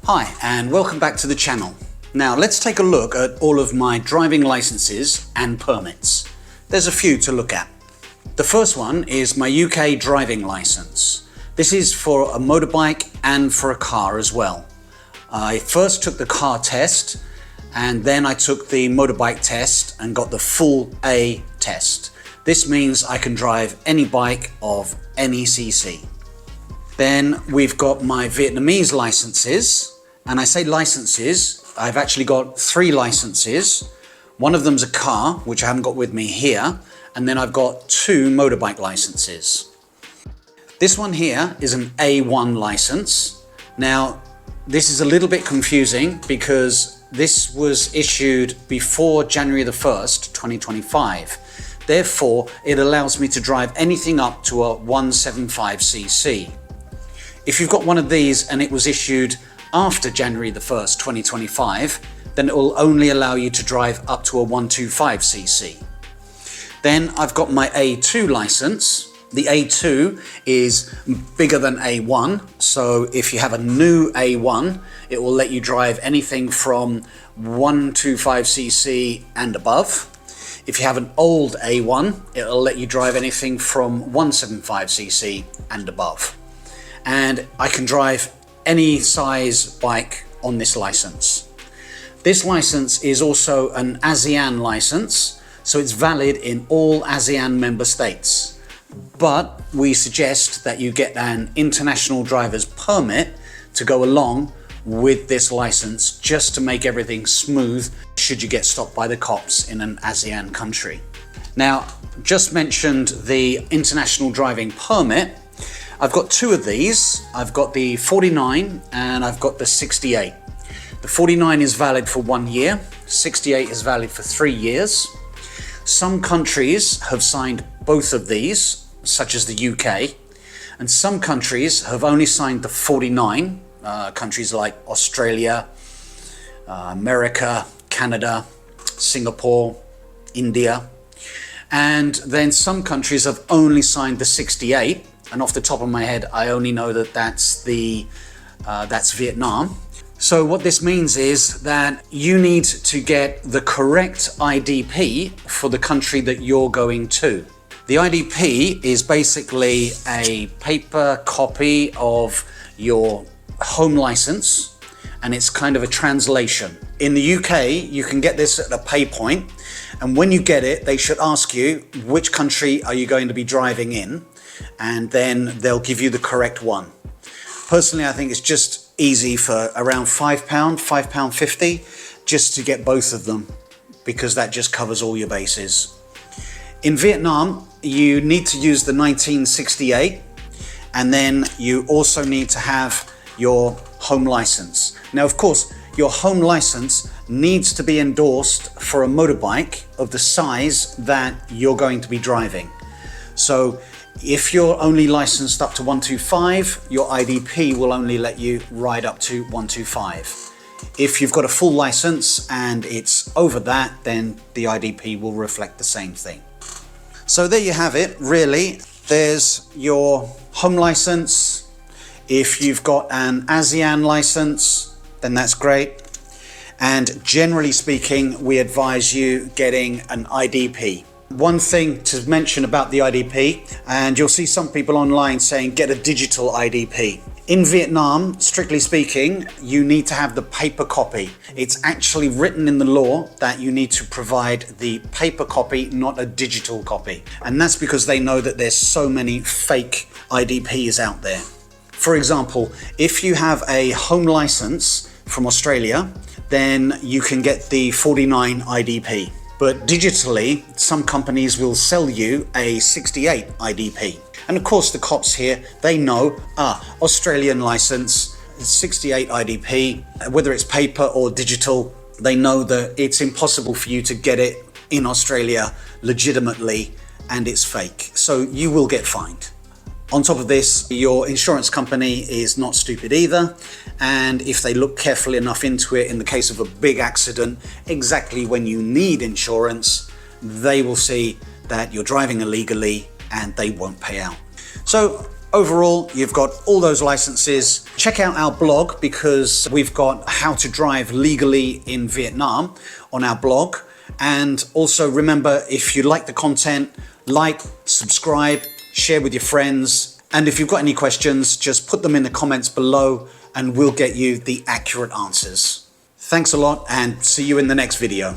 Hi and welcome back to the channel. Now let's take a look at all of my driving licenses and permits. There's a few to look at. The first one is my UK driving license. This is for a motorbike and for a car as well. I first took the car test and then I took the motorbike test and got the full A test. This means I can drive any bike of any cc. Then we've got my Vietnamese licenses. And I say licenses, I've actually got 3 licenses. One of them's a car, which I haven't got with me here. And then I've got 2 motorbike licenses. This one here is an A1 license. Now, this is a little bit confusing because this was issued before January the 1st, 2025. Therefore, it allows me to drive anything up to a 175cc. If you've got one of these and it was issued after January the 1st, 2025, then it will only allow you to drive up to a 125cc. Then I've got my A2 license. The A2 is bigger than A1, so if you have a new A1, it will let you drive anything from 125cc and above. If you have an old A1, it'll let you drive anything from 175cc and above. And I can drive any size bike on this license. This license is also an ASEAN license, so it's valid in all ASEAN member states. But we suggest that you get an international driver's permit to go along with this license just to make everything smooth should you get stopped by the cops in an ASEAN country. Now, just mentioned the international driving permit. I've got 2 of these. I've got the 49 and I've got the 68. The 49 is valid for 1 year, 68 is valid for 3 years. Some countries have signed both of these, such as the UK, and some countries have only signed the 49, countries like Australia, America, Canada, Singapore, India. And then some countries have only signed the 68. And off the top of my head, I only know that that's Vietnam. So what this means is that you need to get the correct IDP for the country that you're going to. The IDP is basically a paper copy of your home license, and it's kind of a translation. In the UK, you can get this at a pay point, and when you get it, they should ask you which country are you going to be driving in, and then they'll give you the correct one. Personally, I think it's just easy for around £5, £5.50, just to get both of them, because that just covers all your bases. In Vietnam, you need to use the 1968, and then you also need to have your home license. Now, of course, your home license needs to be endorsed for a motorbike of the size that you're going to be driving. So if you're only licensed up to 125, your IDP will only let you ride up to 125. If you've got a full license and it's over that, then the IDP will reflect the same thing. So there you have it, really. There's your home license. If you've got an ASEAN license, then that's great. And generally speaking, we advise you getting an IDP. One thing to mention about the IDP, and you'll see some people online saying get a digital IDP. In Vietnam, strictly speaking, you need to have the paper copy. It's actually written in the law that you need to provide the paper copy, not a digital copy. And that's because they know that there's so many fake IDPs out there. For example, if you have a home license from Australia, then you can get the 49 IDP. But digitally, some companies will sell you a 68 IDP. And of course the cops here, they know, Australian license, 68 IDP, whether it's paper or digital, they know that it's impossible for you to get it in Australia legitimately, and it's fake. So you will get fined. On top of this, your insurance company is not stupid either, and if they look carefully enough into it, in the case of a big accident, exactly when you need insurance, they will see that you're driving illegally and they won't pay out. So overall, you've got all those licenses. Check out our blog because we've got how to drive legally in Vietnam on our blog. And also remember, if you like the content, like, subscribe, share with your friends. And if you've got any questions, just put them in the comments below and we'll get you the accurate answers. Thanks a lot and see you in the next video.